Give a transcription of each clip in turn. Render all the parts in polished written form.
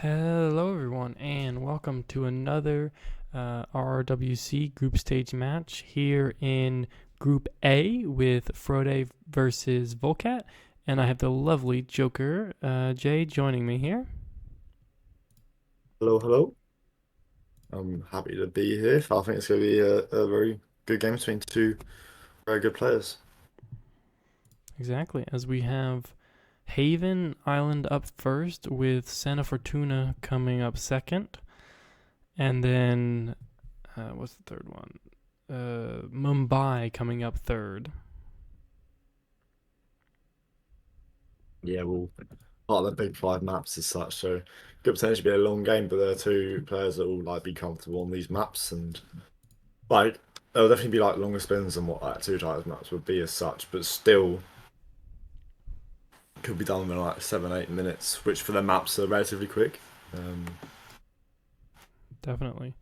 Hello, everyone, and welcome to another RRWC group stage match here in Group A with Frote versus Vulcat. And I have the lovely Joker, Jay, joining me here. Hello, hello. I'm happy to be here. I think it's going to be a very good game between two very good players. Exactly, as we have Haven Island up first with Santa Fortuna coming up second. And then, what's the third one? Mumbai coming up third. Yeah, well, part of the big five maps as such, so could potentially be a long game, but there are two players that will be comfortable on these maps, and like there'll definitely be longer spins than what two titles maps would be as such, but still could be done in 7, 8 minutes, which for the maps are relatively quick. Um, Definitely.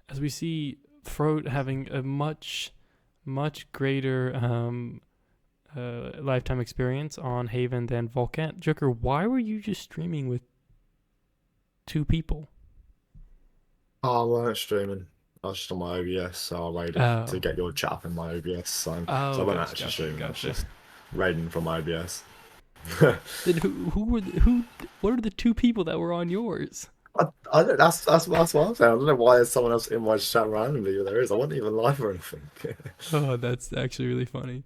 As we see Frote having a much greater lifetime experience on Haven than Vulcat. Joker, why were you just streaming with two people? I weren't streaming. I was just on my OBS, so I waited to Oh, get your chat up in my OBS. So I wasn't actually streaming. I was gotcha. just raiding from my OBS. Then who were who? What are the two people that were on yours? I don't, that's what I'm saying. I don't know why there's someone else in my chat randomly, but there is. I wasn't even live or anything. Oh, that's actually really funny.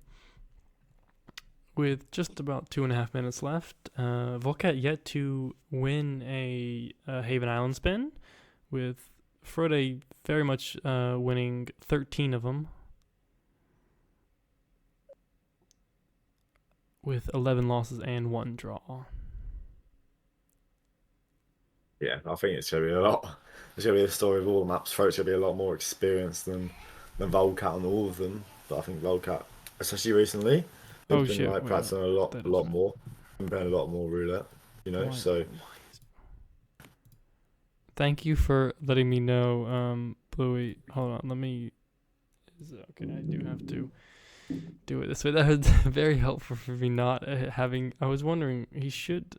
With just about 2.5 minutes left, Volcat yet to win a Haven Island spin, with Frote very much winning 13 of them, with 11 losses and one draw. Yeah, I think it's gonna be a lot. It's gonna be a story of all the maps. Throat's gonna be a lot more experienced than Vulcat on all of them. But I think Vulcat, especially recently, Oh they've been shit! Well, practicing that a is lot right. more, been playing a lot more roulette. Why? So Thank you for letting me know, Bluey. Hold on, let me. Is it okay? I do have to do it this way. That was very helpful for me not having. I was wondering he should.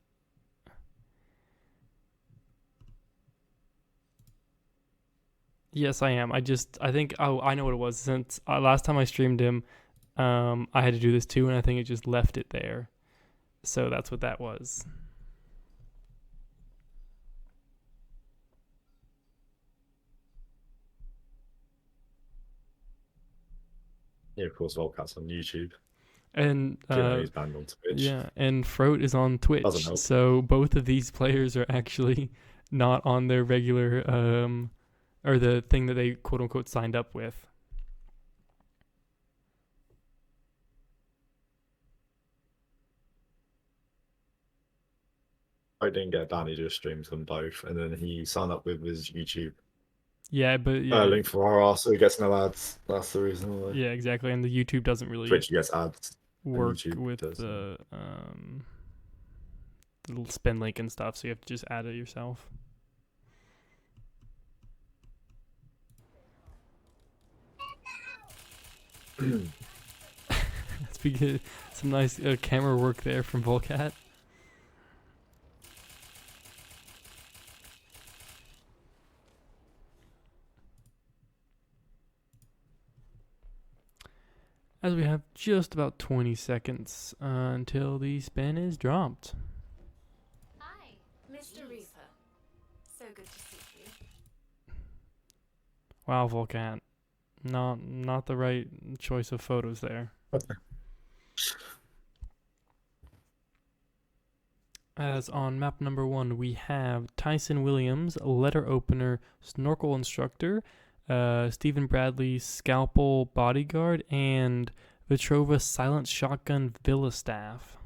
Yes, I am. I think. Oh, I know what it was. Since last time I streamed him, I had to do this too, and I think it just left it there. So that's what that was. yeah, of course, Vulcat's on YouTube. And Given that he's banned on Twitch, yeah, and Frote is on doesn't Twitch. help. So both of these players are actually not on their regular or the thing that they quote unquote signed up with. I didn't get banned. He just streams them both, and then he signed up with his YouTube Yeah, but yeah, link for RR, so he gets no ads. That's the reason why. yeah, exactly. And the YouTube doesn't really Twitch gets ads, and work YouTube with does. the little spin link and stuff, so you have to just add it yourself. That's some nice camera work there from Volcat. As we have just about 20 seconds until the spin is dropped. Hi, Mr. Reaper. So good to see you. Wow, Volcat, not the right choice of photos there. As on map number 1, we have Tyson Williams, letter opener, snorkel instructor, Stephen Bradley, scalpel bodyguard, and Vitrova silent shotgun villa staff.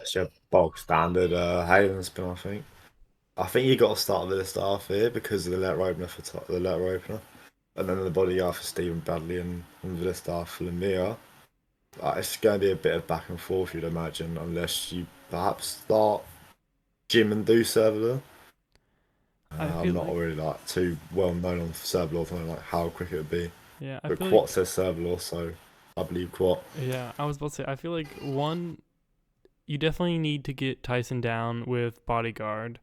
It's your bog standard Hayden spin, I think. I think you got to start with the staff here because of the letter opener the letter opener, and then the bodyguard for Stephen Bradley and the staff for Lemire. It's going to be a bit of back and forth, you'd imagine, unless you perhaps start Jim and do server. I I'm feel not like, really too well known on server law, like how quick it would be. yeah, I But feel Quat like, says server law, so I believe Quat. yeah, I was about to say, I feel like one, you definitely need to get Tyson down with bodyguard,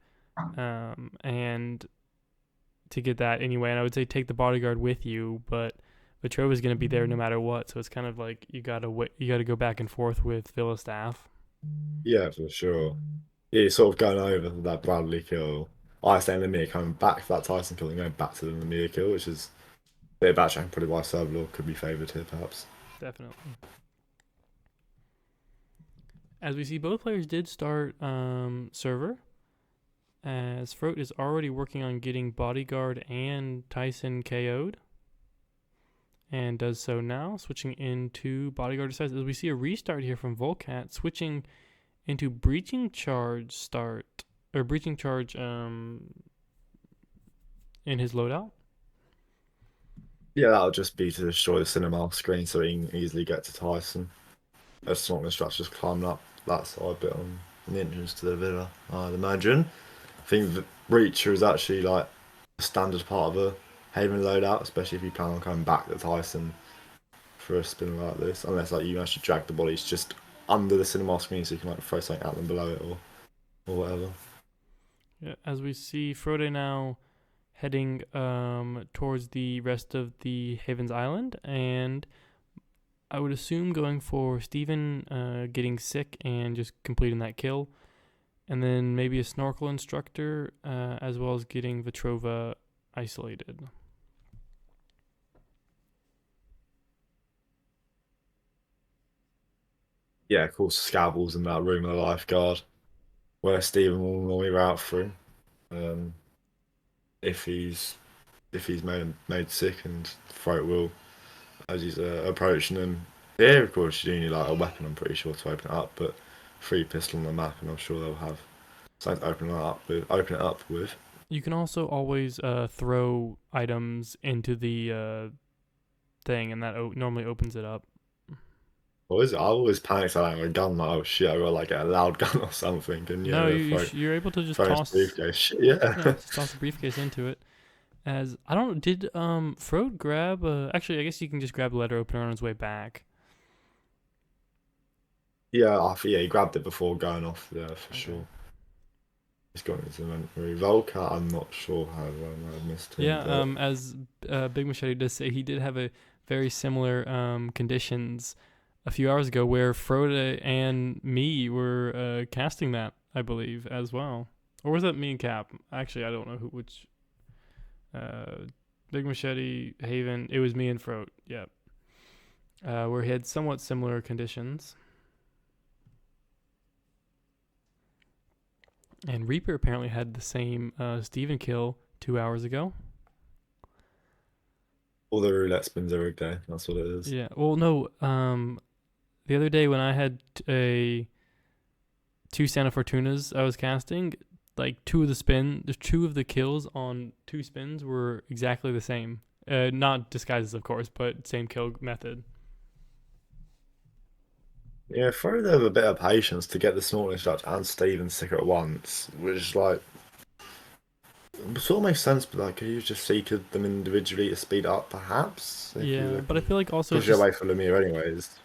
and to get that anyway. And I would say take the bodyguard with you, but Vetrova's going to be there no matter what. So it's kind of like you gotta go back and forth with Villa staff. Yeah, for sure. Yeah, you're sort of going over that Bradley kill. I say Lemire coming back for that Tyson kill and going back to the Lemire kill, which is a bit of backtracking, probably why Servalor could be favoured here, perhaps. Definitely. As we see, both players did start server, as Frote is already working on getting bodyguard and Tyson KO'd, and does so now, switching into bodyguard decides. As we see a restart here from Vulcat, switching into breaching charge in his loadout. Yeah, that'll just be to destroy the cinema screen so he can easily get to Tyson. As long as Strat's just climbing up that side bit on the entrance to the villa, I'd imagine. I think the Breacher is actually like a standard part of a Haven loadout, especially if you plan on coming back to Tyson for a spin like this. Unless like you actually drag the bodies just under the cinema screen so you can like throw something at them below it or whatever. Yeah, as we see Frote now heading towards the rest of the Haven's Island, and I would assume going for Steven getting sick and just completing that kill, and then maybe a snorkel instructor, as well as getting Vetrova isolated. Yeah, of course, Scabbles in that room of the lifeguard, where Steven will normally route through. If he's made sick, and Throat will, as he's approaching them. Yeah, of course, you do need like a weapon, I'm pretty sure, to open it up, but free pistol on the map, and I'm sure they'll have something to open it up with. You can also always throw items into the thing, and that normally opens it up. What is it? I always panic like a gun, like, oh shit, I got like a loud gun or something. And No, you're able to just toss briefcase. Shit, yeah. just toss the briefcase into it. As I don't did Frote grab actually I guess you can just grab the letter opener on his way back. Yeah, he grabbed it before going off there for sure. He's got his inventory. Vulcat, I'm not sure how I missed him. Yeah, as Big Machete does say, he did have a very similar conditions a few hours ago where Frote and me were casting that, I believe, as well. Or was that me and Cap? Actually, I don't know which. Big Machete, Haven, it was me and Frote, yeah. Where he had somewhat similar conditions. And Reaper apparently had the same Steven kill 2 hours ago. All the roulette spins every day. That's what it is. Yeah. Well, no. The other day when I had two Santa Fortunas I was casting, like two of the kills on 2 spins were exactly the same. Not disguises, of course, but same kill method. Yeah, throw them a bit of patience to get the snorting instructor and Steven sick at once, which like sort of makes sense. But like, you just seeked them individually to speed up, perhaps. Yeah, but I feel like also push away from Lemire anyways.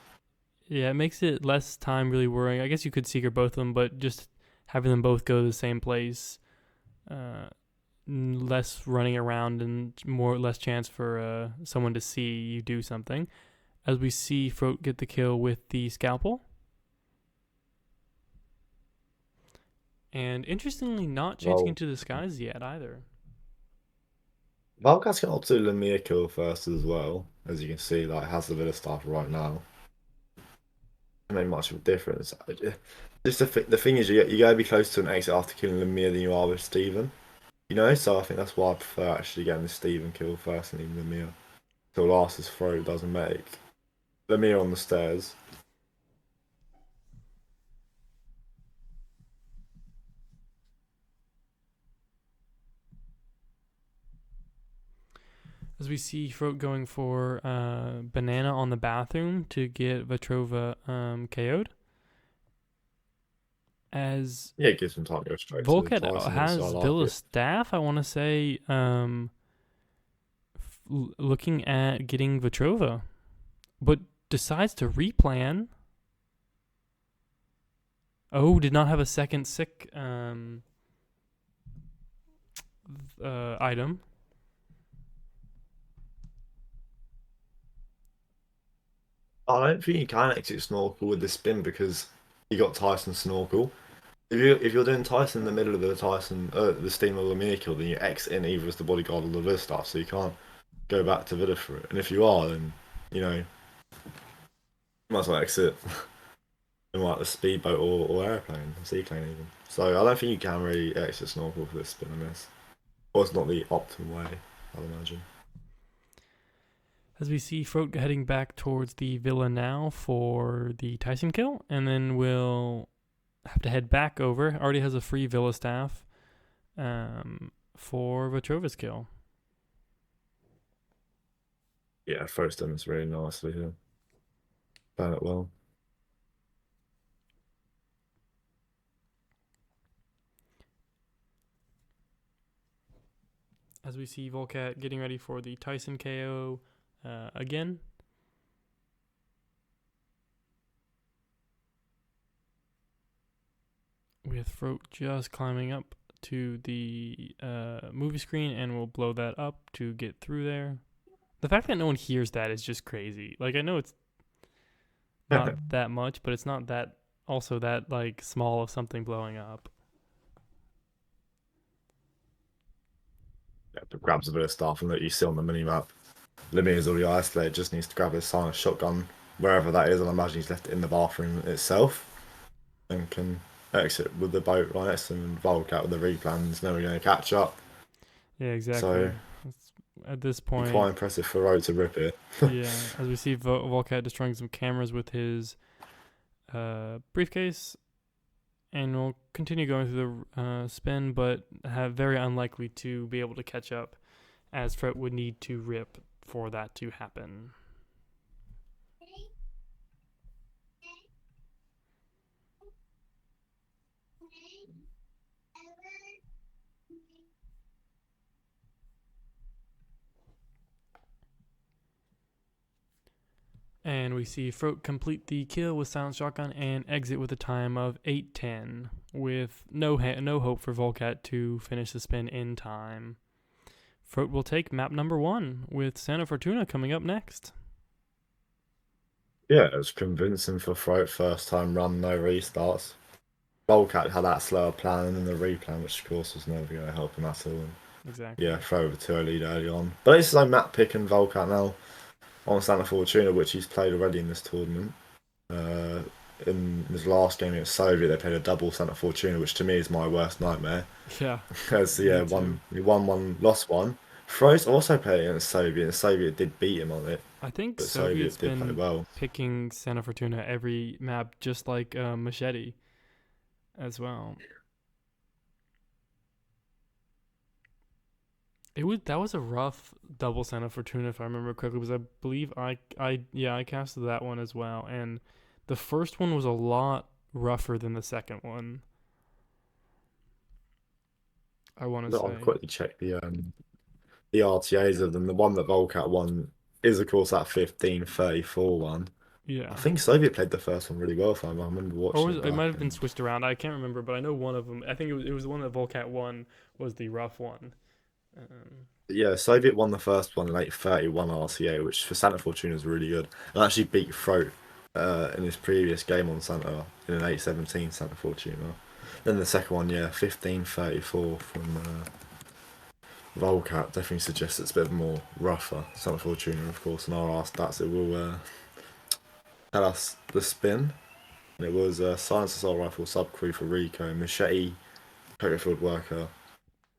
Yeah, it makes it less time really worrying. I guess you could Seeker both of them, but just having them both go to the same place, less running around and less chance for someone to see you do something. As we see Frote get the kill with the scalpel. And interestingly, not changing into disguise yet either. Vulcat's got to Lemire kill first as well, as you can see, like has the Villa staff right now. Made much of a difference. Just the thing is, you gotta be close to an exit after killing Lemire than you are with Steven. You know, so I think that's why I prefer actually getting the Steven kill first and leaving Lemire till last as Throat doesn't make. Lemire on the stairs. As we see Frote going for banana on the bathroom to get Vetrova KO'd. As yeah, it gives him time to go straight. Vulcat has Villa staff, I want to say, looking at getting Vetrova, but decides to replan. Oh, did not have a second sick item. I don't think you can exit snorkel with the spin because you got Tyson snorkel. If you're doing Tyson in the middle of the steam or the mini kill, then you exit in either as the bodyguard or the Villa staff, so you can't go back to Villa for it. And if you are, then you might as well exit in like the speedboat or airplane, seaplane even. So I don't think you can really exit snorkel for this spin and miss. Or it's not the optimal way, I'd imagine. As we see Frote heading back towards the villa now for the Tyson kill, and then we'll have to head back over. Already has a free villa staff for Vatrova's kill. Yeah, Frote7 is really nicely here. Done it well. As we see Vulcat getting ready for the Tyson KO again. With Frote just climbing up to the movie screen, and we'll blow that up to get through there. The fact that no one hears that is just crazy. Like, I know it's not that much, but it's not that also that like small of something blowing up. Yeah, but grabs a bit of stuff and that you see on the mini map. Lemire is already isolated, just needs to grab his silent shotgun wherever that is, and I imagine he's left it in the bathroom itself and can exit with the boat right next to him, and Vulcat with the replans, never going to catch up. Yeah, exactly. So at this point, quite impressive for Road to rip it. Yeah, as we see Vulcat destroying some cameras with his briefcase, and we'll continue going through the spin, but very unlikely to be able to catch up, as Frote would need to rip for that to happen. And we see Frote complete the kill with silent shotgun and exit with a time of 8:10, with no hope for Vulcat to finish the spin in time. Frote will take map number 1 with Santa Fortuna coming up next. Yeah, it was convincing for Frote, first time run, no restarts. Vulcat had that slower plan and then the replan, which of course was never going to help him at all. Exactly. Yeah, throw over to a lead early on. But it's like map pick and Vulcat now on Santa Fortuna, which he's played already in this tournament. In his last game against Soviet, they played a double Santa Fortuna, which to me is my worst nightmare. Yeah. Because he won one, lost one. Froze also played against Soviet, and Soviet did beat him on it. I think But Soviet's Soviet did play been well. picking Santa Fortuna every map, just like Machete as well. That was a rough double Santa Fortuna, if I remember correctly, because I believe I casted that one as well, and the first one was a lot rougher than the second one. I want to I'll say. quickly check the RTAs of them. The one that Vulcat won is of course that 15-34 one. Yeah. I think Soviet played the first one really well for him. I remember watching Or it might have been and- switched around. I can't remember, but I know one of them. I think it was the one that Vulcat won was the rough one. Yeah, Soviet won the first one in 8:31 RCA, which for Santa Fortuna is really good. And actually beat Frote in his previous game on Santa in an 8:17 Santa Fortuna. Then the second one, 15-34 from Vulcat definitely suggests it's a bit more rougher. Santa Fortuna, of course, and our stats it will tell us the spin. And it was Silencer Assault Rifle Subcrew for Rico, Machete Poker Field Worker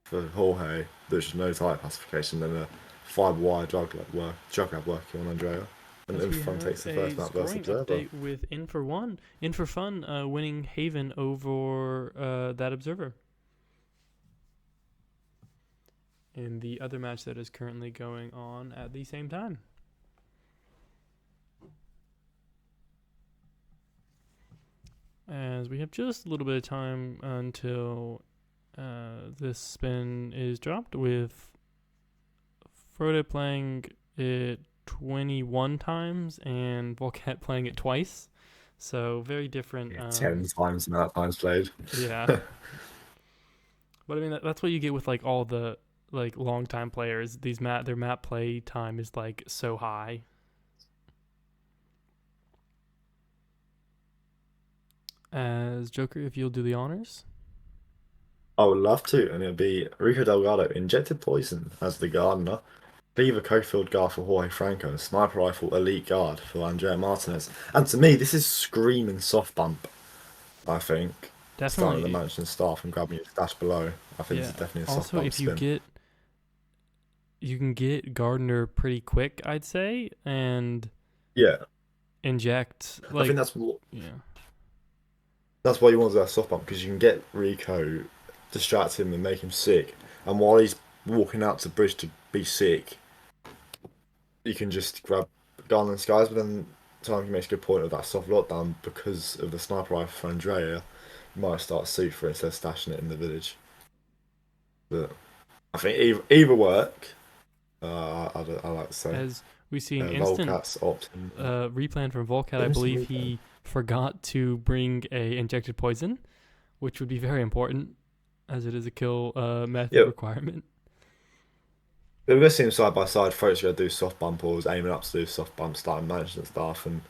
for Jorge, there's no type classification, then a 5-wire drug lab working on Andrea. And Infrafun takes the first map versus Observer. Update with In for Fun winning Haven over that Observer. In the other match that is currently going on at the same time. As we have just a little bit of time until this spin is dropped, with Frote playing it 21 times and Vulcat playing it twice. So very different. Yeah, 10 times the amount of times played. Yeah. But I mean, that's what you get with like all the like long time players. Their map play time is like so high. As Joker, if you'll do the honors. I would love to, and it'd be Rico Delgado injected poison as the gardener, Beaver co-field guard for Jorge Franco, and sniper rifle elite guard for Andrea Martinez. And to me, this is screaming soft bump. I think starting with the Definitely, mansion staff and grabbing your stash below. I think this yeah. is definitely a soft Also, bump if you spin. get you can get Gardner pretty quick, I'd say, and Yeah, inject I think like yeah. that's why you want that soft bump because you can get Rico, distract him and make him sick, and while he's walking out to bridge to be sick, you can just grab Garland Skies. But then Tanky makes a good point of that soft lockdown because of the sniper rifle for Andrea. You might start suit for it instead of stashing it in the village. But I think either work. I like to say As we see an instant Volcat's opting. replan from Vulcat, I Instant believe replay. he forgot to bring a injected poison, which would be very important as it is a kill method Yeah, requirement. we're gonna see him side by side. Frote's gonna do soft bump or was aiming up to do soft bump, starting management stuff, and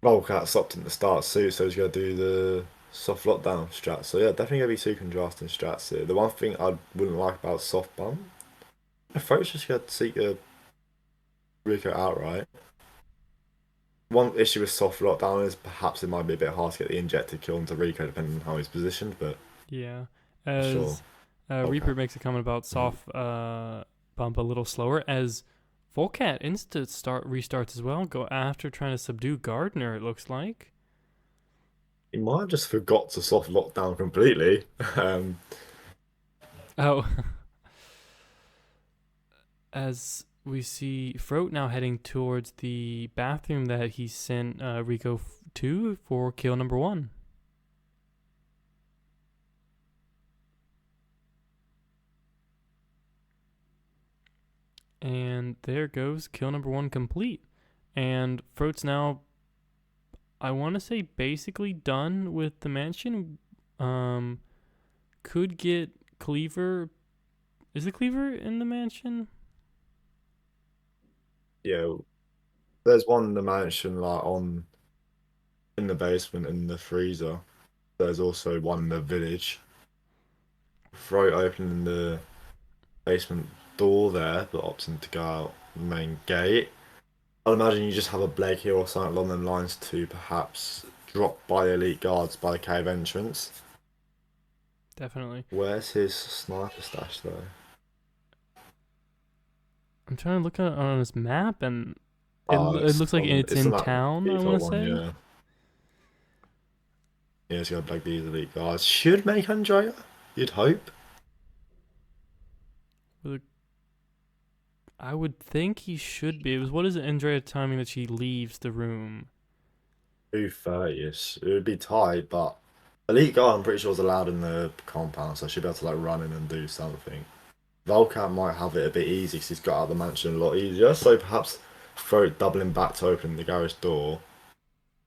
Vulcat's opting to start suit, so he's gonna do the soft lockdown strat. So yeah, definitely gonna be two contrasting strats here. The one thing I wouldn't like about soft bump, if Frote's just gonna seek a Rico outright. One issue with soft lockdown is perhaps it might be a bit hard to get the injected kill into Rico depending on how he's positioned, but Yeah. for sure. As Okay. Reaper makes a comment about Mhm. soft bump a little slower, as Volcat insta start restarts as well. Go after trying to subdue Gardner. It looks like. He might have just forgot to soft lockdown completely. Oh, as we see Frote now heading towards the bathroom that he sent Rico to for kill number 1. And there goes kill number 1 complete. And Frote's now, I want to say, basically done with the mansion. Could get Cleaver. Is the Cleaver in the mansion? Yeah, there's one in the mansion like on in the basement in the freezer. There's also one in the village. Throat opening the basement door there, but opting to go out the main gate. I'd imagine you just have a Blake here or something along them lines to perhaps drop by the elite guards by the cave entrance. Definitely. Where's his sniper stash though? I'm trying to look at it on his map, and Oh, it looks like it's it's on in that town. I want default to one, say. yeah. Yeah, it's got Black these elite guards. Should make Andrea, you'd hope. I would think he should be. It was what is Andrea timing that she leaves the room? 2:30ish. It would be tight, but elite guard I'm pretty sure is allowed in the compound, so I should be able to like run in and do something. Vulcan might have it a bit easy because he's got out of the mansion a lot easier, so perhaps throw it doubling back to open the garage door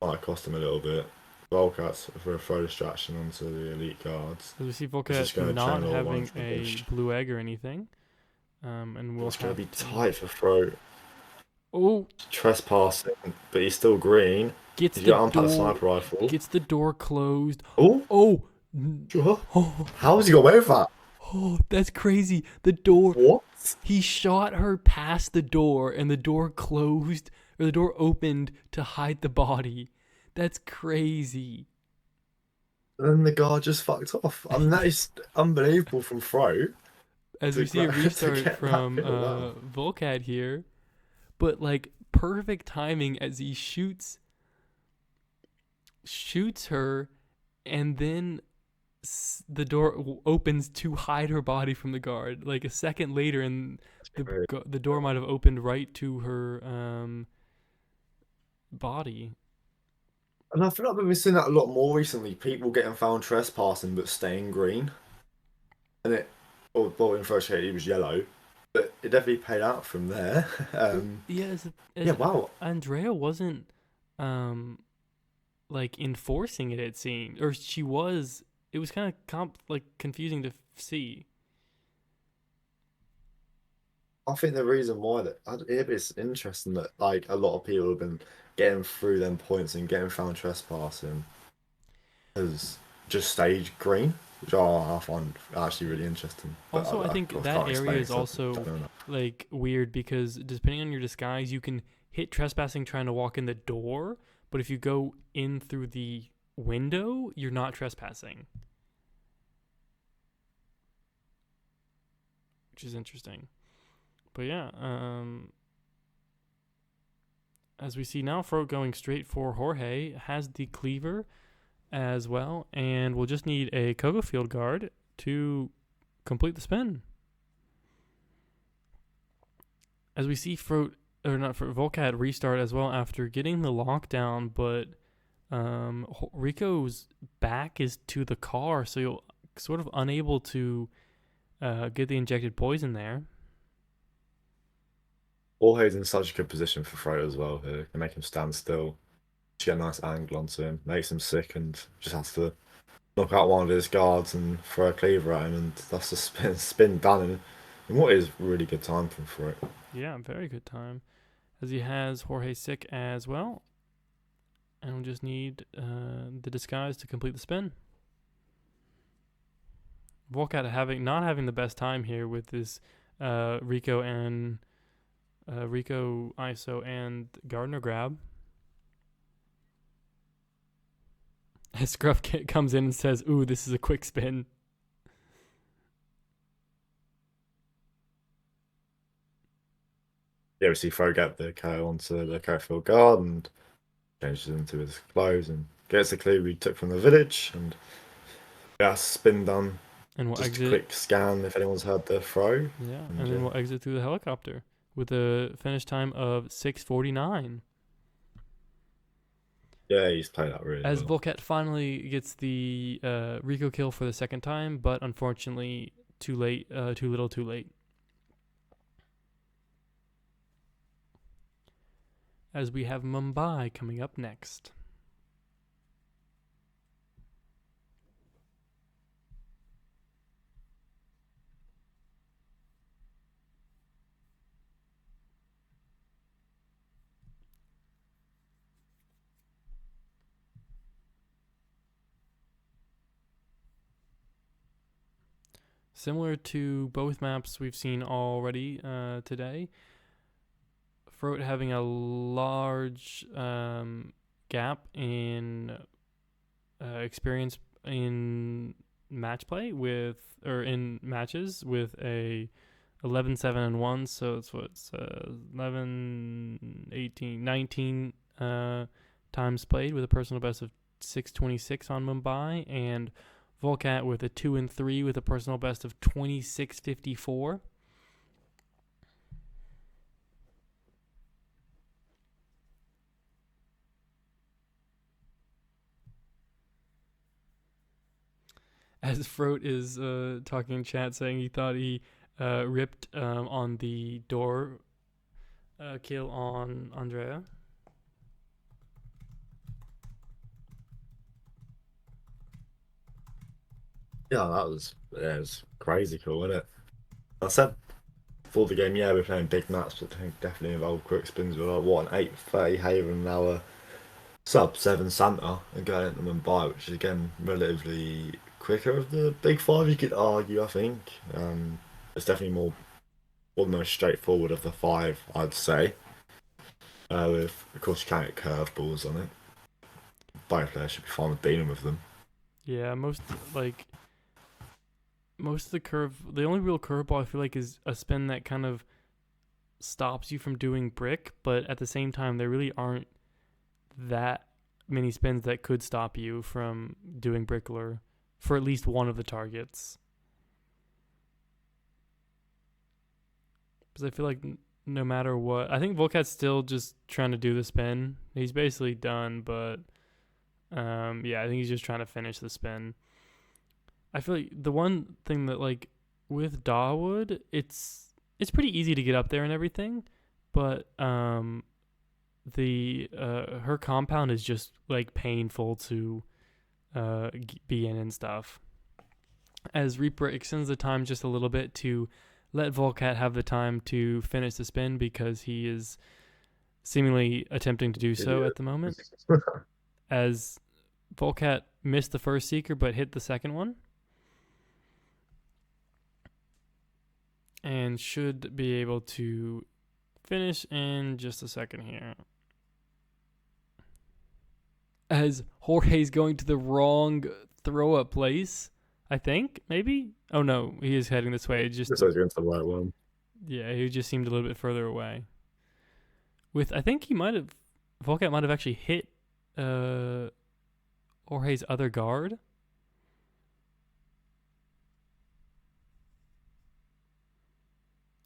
might cost him a little bit. Volcat's for a throw distraction onto the elite guards. As we see It's Vulcat just going to not chain all one having from the a bush. blue egg or anything, and we'll It's going have to be to. tight for throw. Oh, Trespassing, but he's still green. gets He's the got to unpack the door. sniper rifle. Gets the door closed. Oh, Oh, sure. oh, How has he got away with that? oh, that's crazy. The door. What? He shot her past the door, and the door closed, or the door opened to hide the body. That's crazy. And then the guard just fucked off. I mean, that is unbelievable from Fro As we to, see a to restart get that from kill. Wow. Volcat here, but like perfect timing as he shoots her, and then the door opens to hide her body from the guard. Like a second later, and the door might have opened right to her body. And I feel like we've been seeing that a lot more recently. People getting found trespassing but staying green. And well, in first shade, he was yellow. But it definitely paid out from there. Yeah, Yeah, wow. Andrea wasn't um like enforcing it. It seemed, or she was. It was kind of confusing to see. I think the reason why it's interesting that like a lot of people have been getting through them points and getting found trespassing as just stage green, which I find actually really interesting. But Also, I think of course that can't area explain it is 'cause I also don't know. like weird because depending on your disguise, you can hit trespassing trying to walk in the door, but if you go in through the window, you're not trespassing, which is interesting. But yeah, as we see now, Frote going straight for Jorge has the cleaver as well, and we'll just need a Koga field guard to complete the spin. As we see Frote, or not Frote, Vulcat restart as well after getting the lockdown, but Rico's back is to the car, so you're sort of unable to get the injected poison there. Jorge's in such a good position for Frodo as well here. Can make him stand still, just get a nice angle onto him, makes him sick, and just has to knock out one of his guards and throw a cleaver at him, and that's the spin done in what is really good time from Frodo. Yeah, very good time. As he has Jorge sick as well. And we'll just need the disguise to complete the spin. Vulcat not having the best time here with this Rico ISO and Gardner grab. As Scruff comes in and says, "Ooh, this is a quick spin." Yeah, we see Fro get the KO onto the Carfield guard and changes into his clothes and gets the clue we took from the village and yeah, spin done. And we'll just exit. A quick scan if anyone's heard the throw. Yeah, and then we'll exit through the helicopter with a finish time of 6:49. Yeah, he's played that really As well. Vulcat finally gets the Rico kill for the second time, but unfortunately too late, too little too late. As we have Mumbai coming up next. Similar to both maps we've seen already today, Frote having a large gap in experience in match play in matches with a 11, 7, and 1. So it's 11, 18, 19 times played with a personal best of 626 on Mumbai, and Vulcat with a 2 and 3 with a personal best of 2654. As Frote is talking in chat saying he thought he ripped on the door kill on Andrea. Yeah, it was crazy cool, wasn't it? I said before the game, yeah, we're playing big maps, but I think definitely involve quick spins with like what an 8:30 Haven now a sub 7 Santa and going into Mumbai, which is again relatively quicker of the big five. You could argue, I think. It's definitely more almost straightforward of the five, I'd say. With of course you can't get curveballs on it. Both players should be fine with dealing with them. Yeah, most of the the only real curveball I feel like is a spin that kind of stops you from doing brick, but at the same time there really aren't that many spins that could stop you from doing brickler for at least one of the targets. Because I feel like no matter what, I think Vulcat's still just trying to do the spin. He's basically done, but yeah, I think he's just trying to finish the spin. I feel like the one thing that like with Dawood, it's pretty easy to get up there and everything, but the her compound is just like painful to be in and stuff. As Reaper extends the time just a little bit to let Vulcat have the time to finish the spin because he is seemingly attempting to do so at the moment. As Vulcat missed the first Seeker but hit the second one. And should be able to finish in just a second here. As Jorge's going to the wrong throw-up place, I think, maybe? Oh no, he is heading this way. It just So he's going to the right one. Yeah, he just seemed a little bit further away. I think Vulcat might have actually hit Jorge's other guard.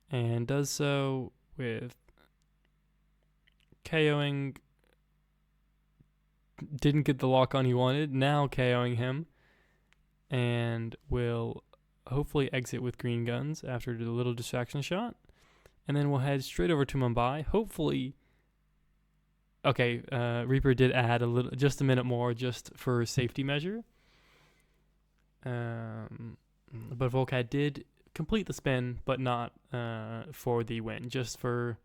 And does so with KOing. Didn't get the lock on he wanted. Now KOing him. And will hopefully exit with green guns after the little distraction shot. And then we'll head straight over to Mumbai. Hopefully. Okay, Reaper did add just a minute more just for safety measure. But Vulcat did complete the spin, but not for the win, just for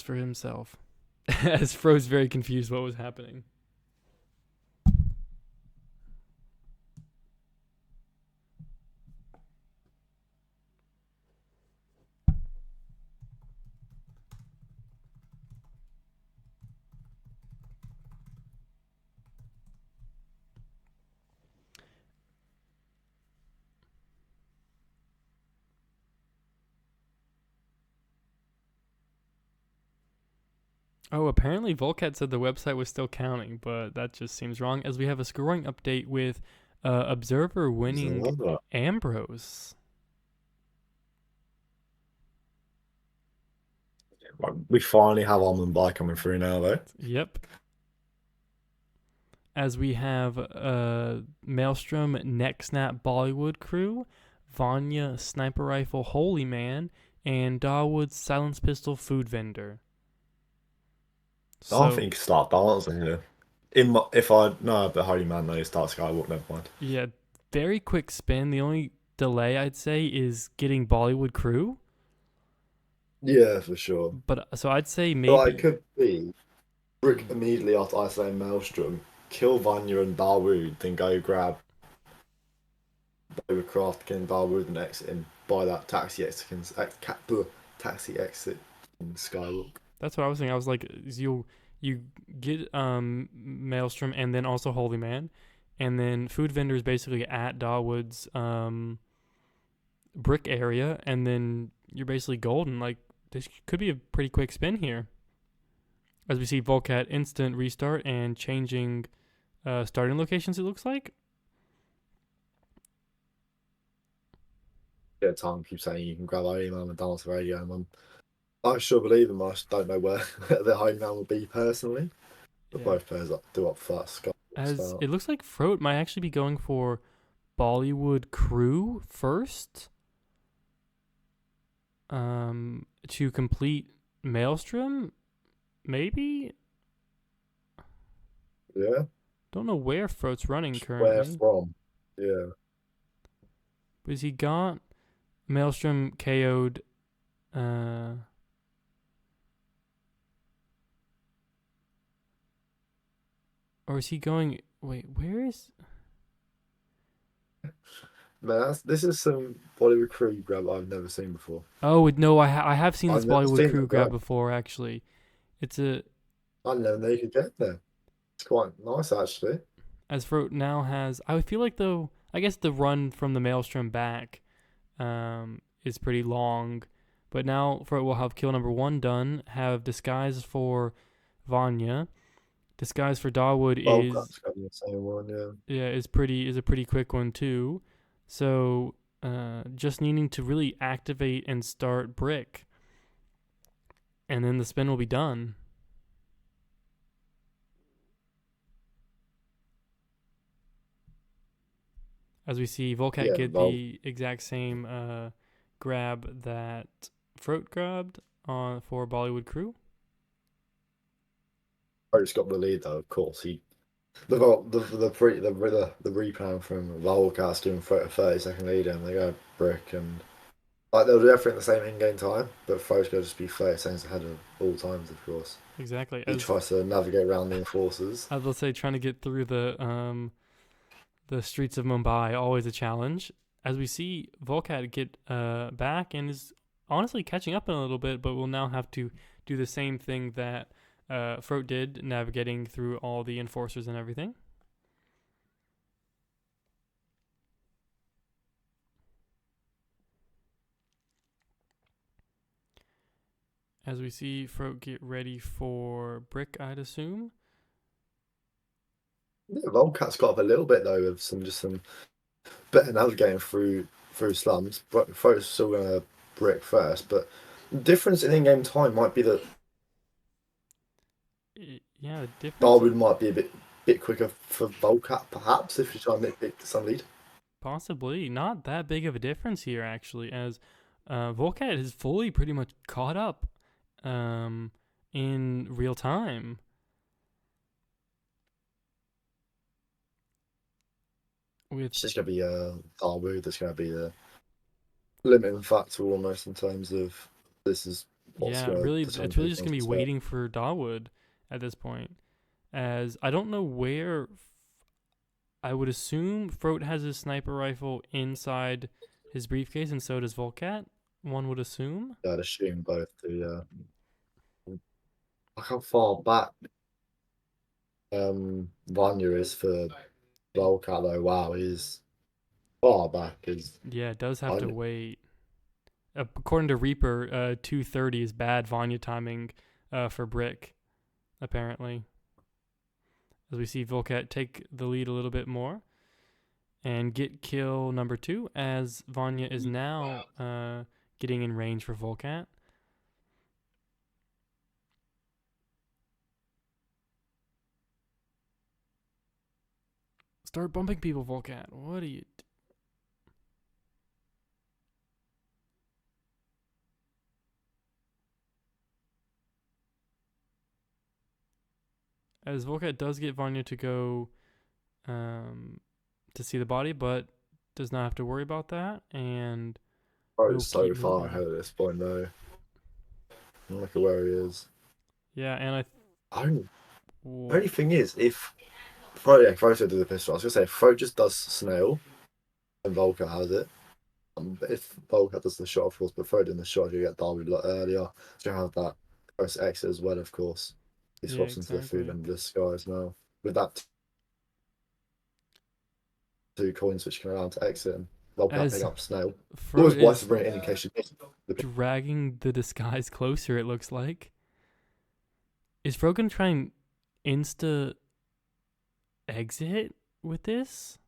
himself. As Fro's very confused what was happening. Oh, apparently Vulcat said the website was still counting, but that just seems wrong as we have a scoring update with Observer winning Ambrose. We finally have Mumbai coming through now, though. Yep. As we have Maelstrom, Neck Snap, Bollywood Crew, Vanya, Sniper Rifle, Holy Man, and Dawood, Silence Pistol, Food Vendor. So, I think start dancing here. If I know the Holy Man knows start Skywalk, never mind. Yeah, very quick spin. The only delay I'd say is getting Bollywood Crew. Yeah, for sure. But so I'd say maybe. Well, it could be Brick immediately after I say Maelstrom, kill Vanya and Dawood, then go grab Craft, King Dawood, and exit and buy that taxi exit in Skywalk. That's what I was thinking. I was like, you get Maelstrom and then also Holy Man, and then Food Vendor is basically at Dawood's brick area, and then you're basically golden. Like, this could be a pretty quick spin here. As we see Vulcat instant restart and changing starting locations, it looks like. Yeah, Tom keeps saying you can grab Holy Man and dance radio, and I'm not sure believe him. I just don't know where the Holy Man will be personally. But yeah, both players do up first. As it looks like Frote might actually be going for Bollywood Crew first. To complete Maelstrom, maybe. Yeah. Don't know where Frote's running currently. Where from? Yeah. Because he got Maelstrom KO'd. Or is he going? Wait, where is? Man, this is some Bollywood Crew grab I've never seen before. Oh no, I have seen this Bollywood Crew grab grab before. Actually, it's a. I never knew you could get there. It's quite nice actually. As Frote now has, I feel like though, I guess the run from the Maelstrom back, is pretty long, but now Frote will have kill number 1 done. Have disguise for Vanya. Disguise for Dawood is the same one, yeah. is a pretty quick one too. So just needing to really activate and start brick, and then the spin will be done. As we see Vulcat get the exact same grab that Frote grabbed for Bollywood Crew. Frote's got the lead though, of course. The replay from Vulcat doing 30-second lead, and they go brick, and like they'll do everything at the same in-game time, but Frote's going to just be 30 seconds ahead of all times, of course. Exactly. He tries to navigate around the enforcers. As let's say, trying to get through the streets of Mumbai, always a challenge. As we see Vulcat get back and is honestly catching up in a little bit, but will now have to do the same thing that Frote did, navigating through all the enforcers and everything. As we see Frote get ready for brick, I'd assume. Yeah, Vulcat's got up a little bit though with some better navigating through slums. But Frote's still gonna brick first, but the difference in in-game time might be that Yeah, the difference. Darwood might be a bit quicker for Vulcat, perhaps, if you try and nitpick some lead. Possibly. Not that big of a difference here, actually, as Vulcat is fully pretty much caught up in real time. It's just going to be Darwood that's going to be the limiting factor almost in terms of this is what's Yeah, gonna really, it's determine really who just going to be wins. waiting for Dawood at this point. As I don't know where, I would assume Frote has his sniper rifle inside his briefcase, and so does Vulcat. One would assume. Yeah, I'd assume both do, yeah. Look how far back Vanya is for Vulcat though. Wow, he's far back. Yeah, it does have to Vanya. wait. According to Reaper, 2:30 is bad Vanya timing for Brick, apparently. As we see Vulcat take the lead a little bit more and get kill number 2, as Vanya is now getting in range for Vulcat. Start bumping people, Vulcat. What are you... As Vulcat does get Vanya to go to see the body, but does not have to worry about that, and Frote's we'll so keep far moving. ahead at this point though. Look at where he is. Yeah, and Only thing is, if Frote did the pistol, I was gonna say if Frote just does snail and Vulcat has it. If Vulcat does the shot, of course, but Frote in the shot, you get Darby a lot earlier. So you have that close exit as well, of course. He swaps into the food and disguise now. With that 2 coins which can allow him to exit and Vulcat pick up snail. Always wise to bring it in case you dragging the disguise closer, it looks like. Is Frote gonna try and insta exit with this?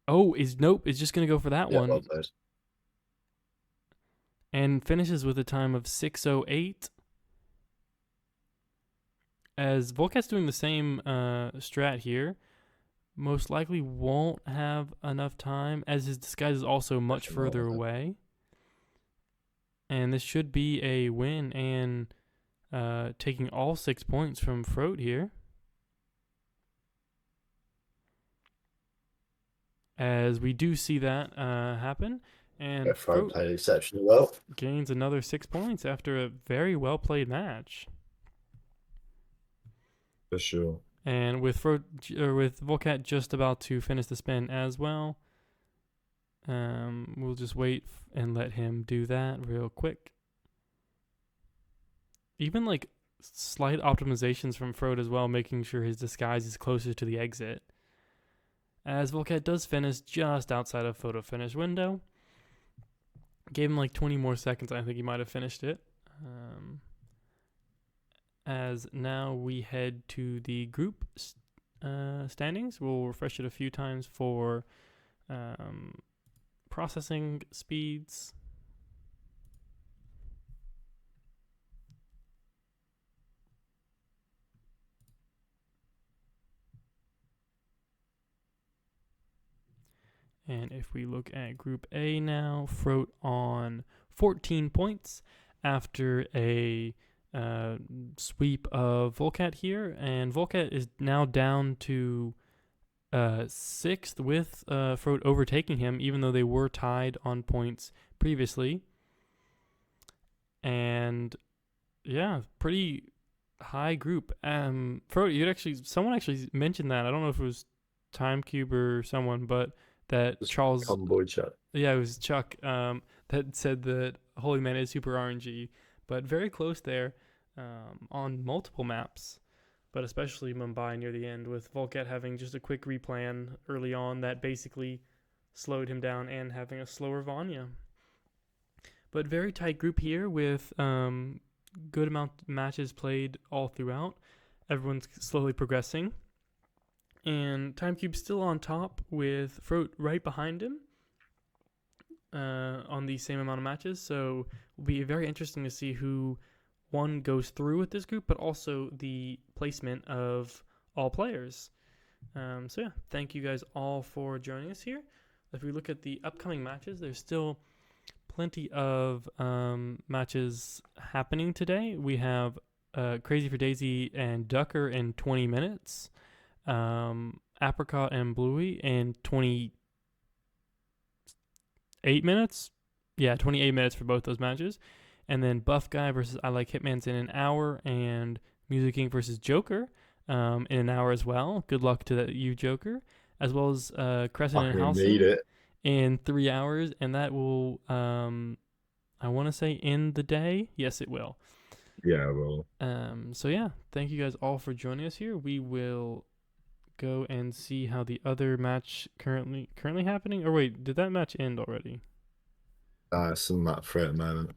Oh, nope, it's just gonna go for that one. Well played. And finishes with a time of 6:08. As Vulcat's doing the same strat here, most likely won't have enough time, as his disguise is also much further away. And this should be a win, and taking all 6 points from Frote here. As we do see that happen. And Frote played exceptionally well. Gains another 6 points after a very well played match. For sure. And with Vulcat just about to finish the spin as well, we'll just wait and let him do that real quick. Even like slight optimizations from Frote as well, making sure his disguise is closer to the exit. As Vulcat does finish just outside of photo finish window. Gave him like 20 more seconds. I think he might have finished it. As now we head to the group standings. We'll refresh it a few times for processing speeds. And if we look at Group A now, Frote on 14 points after a sweep of Vulcat here. And Vulcat is now down to 6th with Frote overtaking him, even though they were tied on points previously. And yeah, pretty high group. Frote, someone actually mentioned that. I don't know if it was Timecube or someone, but that Just Charles, Convoy chat. yeah, it was Chuck, that said that Holy Man is super RNG, but very close there on multiple maps, but especially Mumbai near the end, with Vulcat having just a quick replan early on that basically slowed him down and having a slower Vanya. But very tight group here with good amount of matches played all throughout. Everyone's slowly progressing. And Timecube's still on top with Frote right behind him on the same amount of matches. So it'll be very interesting to see who, one, goes through with this group, but also the placement of all players. So yeah, thank you guys all for joining us here. If we look at the upcoming matches, there's still plenty of matches happening today. We have Crazy for Daisy and Ducker in 20 minutes. Apricot and Bluey in 28 minutes. Yeah, 28 minutes for both those matches. And then Buff Guy versus I Like Hitman's in an hour, and Music King versus Joker in an hour as well. Good luck to you, Joker. As well as Crescent and Fucking need Halcyon it. in 3 hours, and that will, I want to say, end the day. Yes, it will. Yeah, well. So yeah, thank you guys all for joining us here. We will go and see how the other match currently happening. Or wait, did that match end already? It's in that threat moment.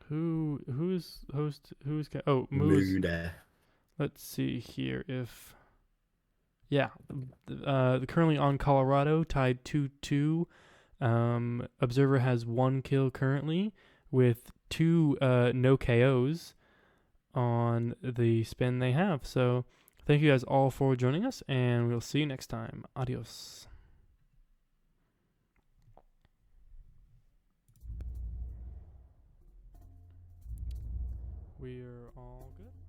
Who's Moo is Mood. let's see here if yeah, currently on Colorado, tied 2-2. Observer has 1 kill currently with 2 no KOs on the spin they have. So thank you guys all for joining us, and we'll see you next time. Adios. We're all good.